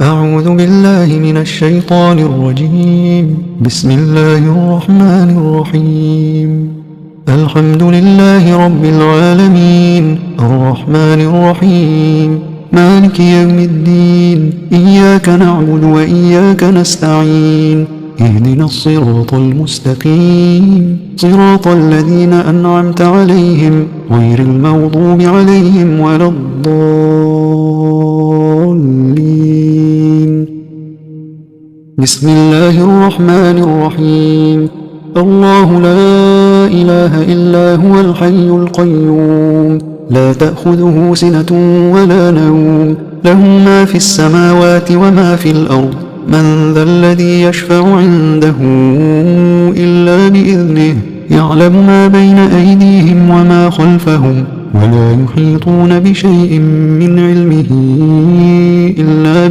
أعوذ بالله من الشيطان الرجيم. بسم الله الرحمن الرحيم. الحمد لله رب العالمين، الرحمن الرحيم، مالك يوم الدين. إياك نعبد وإياك نستعين. اهدنا الصراط المستقيم، صراط الذين أنعمت عليهم غير المغضوب عليهم ولا الضالين. بسم الله الرحمن الرحيم. الله لا إله إلا هو الحي القيوم، لا تأخذه سنة ولا نوم، له ما في السماوات وما في الأرض. من ذا الذي يشفع عنده إلا بإذنه، يعلم ما بين أيديهم وما خلفهم، ولا يحيطون بشيء من علمه إلا